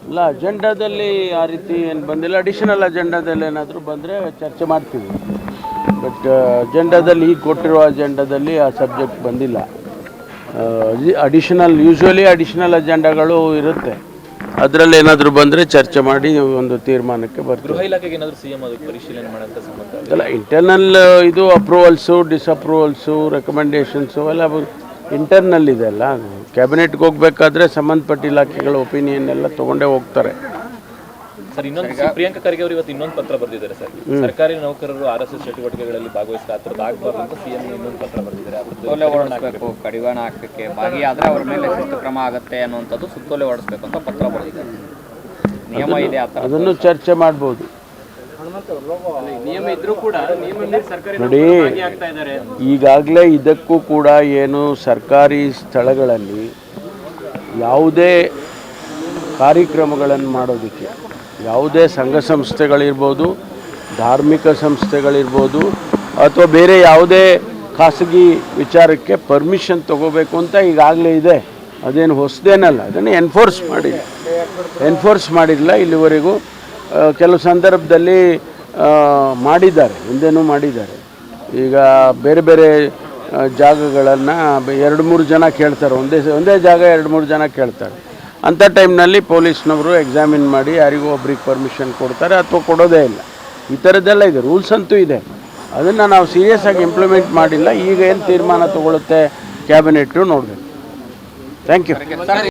ಇಲ್ಲ ಅಜೆಂಡಾದಲ್ಲಿ ಆ ರೀತಿ ಏನು ಬಂದಿಲ್ಲ. ಅಡಿಷನಲ್ ಅಜೆಂಡಾದಲ್ಲಿ ಏನಾದರೂ ಬಂದರೆ ಚರ್ಚೆ ಮಾಡ್ತೀವಿ. ಬಟ್ ಅಜೆಂಡಾದಲ್ಲಿ ಈಗ ಕೊಟ್ಟಿರುವ ಅಜೆಂಡಾದಲ್ಲಿ ಆ ಸಬ್ಜೆಕ್ಟ್ ಬಂದಿಲ್ಲ. ಯೂಶ್ವಲಿ ಅಡಿಷನಲ್ ಅಜೆಂಡಾಗಳು ಇರುತ್ತೆ, ಅದರಲ್ಲಿ ಏನಾದರೂ ಬಂದರೆ ಚರ್ಚೆ ಮಾಡಿ ಒಂದು ತೀರ್ಮಾನಕ್ಕೆ ಬರ್ತೀವಿ. ಗೃಹ ಇಲಾಖೆಗೆ ಏನಾದರೂ ಸಿಎಂ ಅದಕ್ಕೆ ಪರಿಶೀಲನೆ ಮಾಡೋಕ್ಕೆ ಸಂಬಂಧ ಅಲ್ಲ, ಇಂಟರ್ನಲ್ ಇದು ಅಪ್ರೂವಲ್ಸು, ಡಿಸಪ್ರೂವಲ್ಸು, ರೆಕಮೆಂಡೇಷನ್ಸು ಎಲ್ಲ ಇಂಟರ್ನಲ್ ಇದೆ ಅಲ್ಲ. ಕ್ಯಾಬಿನೆಟ್ಗೆ ಹೋಗಬೇಕಾದ್ರೆ ಸಂಬಂಧಪಟ್ಟ ಇಲಾಖೆಗಳ ಒಪಿನಿಯನ್ ಎಲ್ಲ ತೊಗೊಂಡೇ ಹೋಗ್ತಾರೆ. ಸರ್, ಇನ್ನೊಂದು ಪ್ರಿಯಾಂಕಾ ಖರ್ಗೆ ಅವರು ಇವತ್ತು ಇನ್ನೊಂದು ಪತ್ರ ಬರೆದಿದ್ದಾರೆ ಸರ್. ಸರ್ಕಾರಿ ನೌಕರರು RSS ಚಟುವಟಿಕೆಗಳಲ್ಲಿ ಭಾಗವಹಿಸಿದ ಆ ಆಗಬಾರ್ದು ಅಂತ ಸಿಎಂ ಇನ್ನೊಂದು ಪತ್ರ ಬರೆದಿದ್ದಾರೆ. ಸುತ್ತೋಲೆ ಹೊರಡಿಸಬೇಕು, ಕಡಿವಾಣ ಹಾಕಕ್ಕೆ ಭಾಗಿಯಾದರೆ ಅವರ ಮೇಲೆ ಶಿಸ್ತು ಕ್ರಮ ಆಗುತ್ತೆ ಅನ್ನುವಂಥದ್ದು ಸುತ್ತೋಲೆ ಹೊರಡಿಸಬೇಕು ಅಂತ ಪತ್ರ ಬರೆದಿದ್ದಾರೆ. ನಿಯಮ ಇದೆ, ಅದನ್ನು ಚರ್ಚೆ ಮಾಡ್ಬೋದು. ನಿಯಮ ಇದ್ರೂ ಕೂಡ ನೋಡಿ, ಈಗಾಗಲೇ ಇದಕ್ಕೂ ಕೂಡ ಏನು ಸರ್ಕಾರಿ ಸ್ಥಳಗಳಲ್ಲಿ ಯಾವುದೇ ಕಾರ್ಯಕ್ರಮಗಳನ್ನು ಮಾಡೋದಕ್ಕೆ ಯಾವುದೇ ಸಂಘ ಸಂಸ್ಥೆಗಳಿರ್ಬೋದು, ಧಾರ್ಮಿಕ ಸಂಸ್ಥೆಗಳಿರ್ಬೋದು, ಅಥವಾ ಬೇರೆ ಯಾವುದೇ ಖಾಸಗಿ ವಿಚಾರಕ್ಕೆ ಪರ್ಮಿಷನ್ ತಗೋಬೇಕು ಅಂತ ಈಗಾಗಲೇ ಇದೆ. ಅದೇನು ಹೊಸದೇನಲ್ಲ. ಅದನ್ನು ಎನ್ಫೋರ್ಸ್ ಮಾಡಿಲ್ಲ ಇಲ್ಲಿವರೆಗೂ. ಕೆಲವು ಸಂದರ್ಭದಲ್ಲಿ ಮಾಡಿದ್ದಾರೆ, ಹಿಂದೆನೂ ಮಾಡಿದ್ದಾರೆ. ಈಗ ಬೇರೆ ಬೇರೆ ಜಾಗಗಳನ್ನು 2-3 ಜನ ಕೇಳ್ತಾರೆ, ಒಂದೇ ಜಾಗ 2-3 ಜನ ಕೇಳ್ತಾರೆ. ಅಂಥ ಟೈಮ್ನಲ್ಲಿ ಪೊಲೀಸ್ನವರು ಎಕ್ಸಾಮಿನ್ ಮಾಡಿ ಯಾರಿಗೂ ಒಬ್ರಿಗೆ ಪರ್ಮಿಷನ್ ಕೊಡ್ತಾರೆ ಅಥವಾ ಕೊಡೋದೇ ಇಲ್ಲ. ಈ ಥರದ್ದೆಲ್ಲ ಇದೆ, ರೂಲ್ಸ್ ಅಂತೂ ಇದೆ. ಅದನ್ನು ನಾವು ಸೀರಿಯಸ್ ಆಗಿ ಇಂಪ್ಲಿಮೆಂಟ್ ಮಾಡಿಲ್ಲ. ಈಗ ಏನು ತೀರ್ಮಾನ ತಗೊಳುತ್ತೆ ಕ್ಯಾಬಿನೆಟ್ಟು ನೋಡಬೇಕು. Thank you.